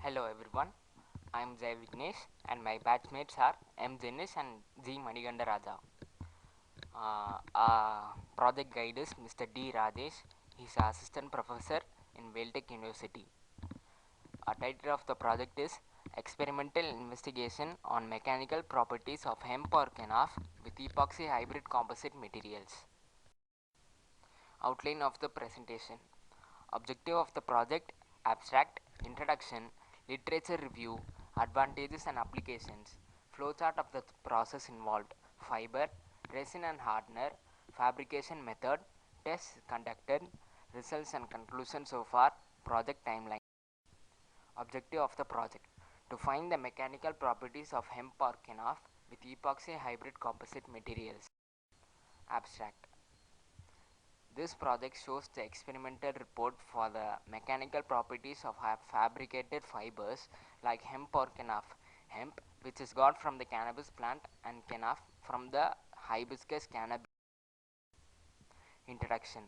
Hello everyone, I am Jai Vignesh and my batchmates are M. Dinesh and G. Maniganda Raja. Our project guide is Mr. D. Rajesh. He is assistant professor in Vailtech University. Our title of the project is Experimental Investigation on Mechanical Properties of Hemp or Kenaf with Epoxy Hybrid Composite Materials. Outline of the presentation. Objective of the project: abstract, introduction, literature review, advantages and applications, flowchart of the process involved, fiber, resin and hardener, fabrication method, tests conducted, results and conclusions so far, project timeline. Objective of the project: to find the mechanical properties of hemp or kenaf with epoxy hybrid composite materials. Abstract: this project shows the experimental report for the mechanical properties of fabricated fibers like hemp or kenaf. Hemp, which is got from the cannabis plant, and kenaf from the hibiscus cannabis. Introduction.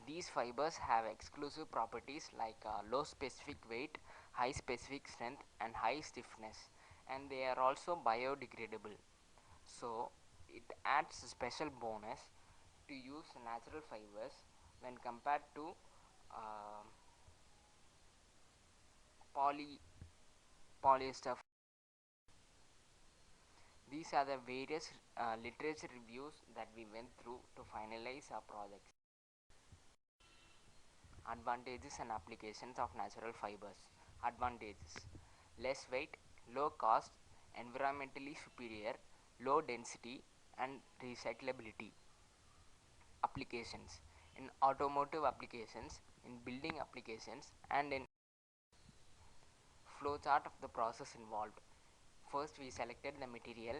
These fibers have exclusive properties like low specific weight, high specific strength and high stiffness, and they are also biodegradable. So it adds a special bonus to use natural fibers when compared to uh, polyester. These are the various literature reviews that we went through to finalize our projects. Advantages and applications of natural fibers. Advantages: less weight, low cost, environmentally superior, low density and recyclability. Applications: in automotive applications, in building applications and in flowchart of the process involved. First we selected the material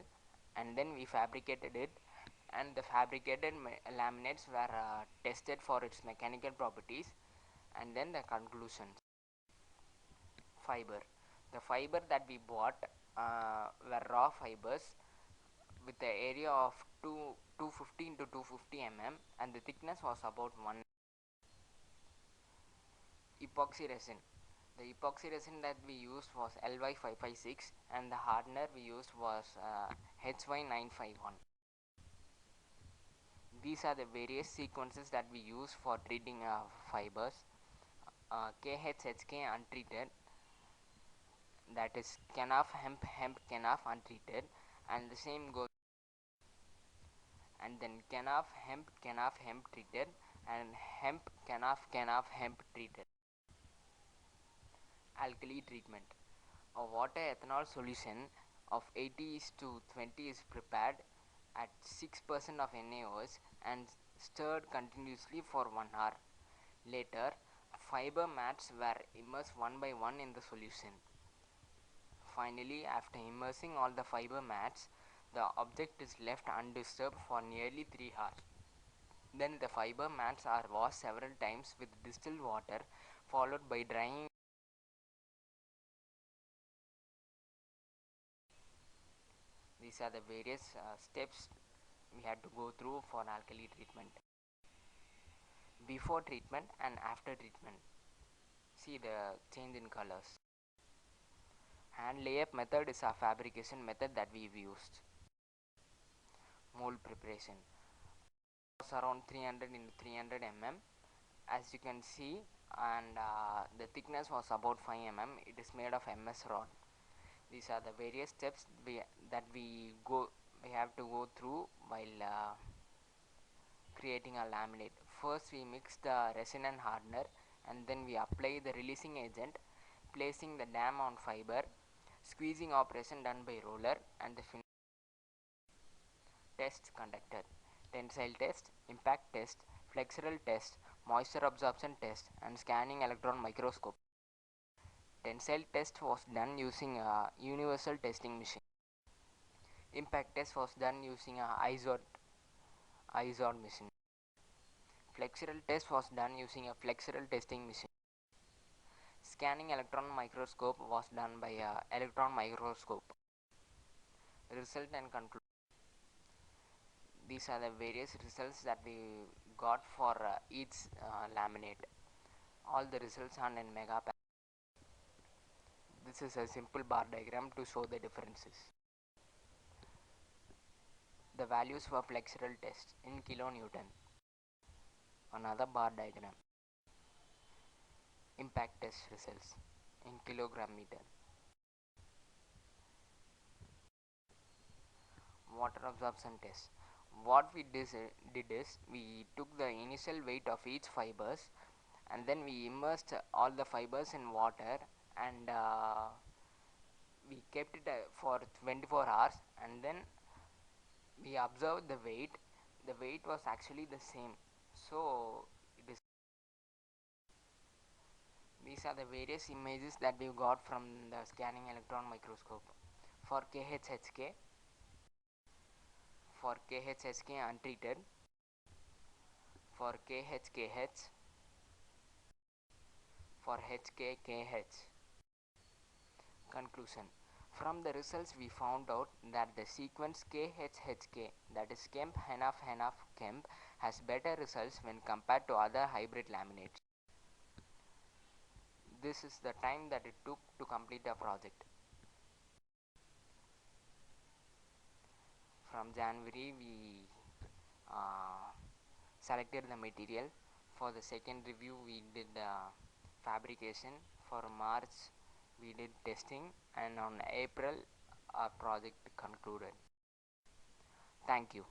and then we fabricated it, and the fabricated laminates were tested for its mechanical properties, and then the conclusions. Fiber: the fiber that we bought were raw fibers with the area of 250 into 250 mm and the thickness was about 1. Epoxy resin: the epoxy resin that we used was LY556 and the hardener we used was HY951. These are the various sequences that we use for treating fibers. KHHK untreated, that is kenaf hemp kenaf untreated, and the same goes, and then kenaf hemp treated, and hemp kenaf hemp treated. Alkali treatment: a water ethanol solution of 80:20 is prepared at 6% of NaOH and stirred continuously for 1 hour. Later, fiber mats were immersed one by one in the solution. Finally, after immersing all the fiber mats, the object is left undisturbed for nearly 3 hours. Then the fiber mats are washed several times with distilled water, followed by drying. These are the various steps we had to go through for alkali treatment. Before treatment and after treatment. See the change in colors. Hand layup method is a fabrication method that we've used. Mold preparation was around 300 into 300 mm, as you can see, and the thickness was about 5 mm. It is made of MS rod. These are the various steps we have to go through while creating a laminate. First we mix the resin and hardener, and then we apply the releasing agent, placing the dam on fiber, squeezing operation done by roller, and the tests conducted: tensile test, impact test, flexural test, moisture absorption test, and scanning electron microscope. Tensile test was done using a universal testing machine. Impact test was done using a ISOD machine. Flexural test was done using a flexural testing machine. Scanning electron microscope was done by a electron microscope. Result and conclusion: these are the various results that we got for each laminate. All the results are in megapixels. This is a simple bar diagram to show the differences. The values for flexural test in kilonewton. Another bar diagram. Impact test results in kilogram meter. Water absorption test. What we did is we took the initial weight of each fibers and then we immersed all the fibers in water, and we kept it for 24 hours, and then we observed the weight. The weight was actually the same. So it is, these are the various images that we got from the scanning electron microscope. For KHHK, untreated, for KHKH, for HKKH. Conclusion. From the results we found out that the sequence KHHK, that is kemp henaf henaf kemp, has better results when compared to other hybrid laminates. This is the time that it took to complete the project. From January we selected the material. For the second review we did fabrication. For March we did testing, and on April our project concluded. Thank you.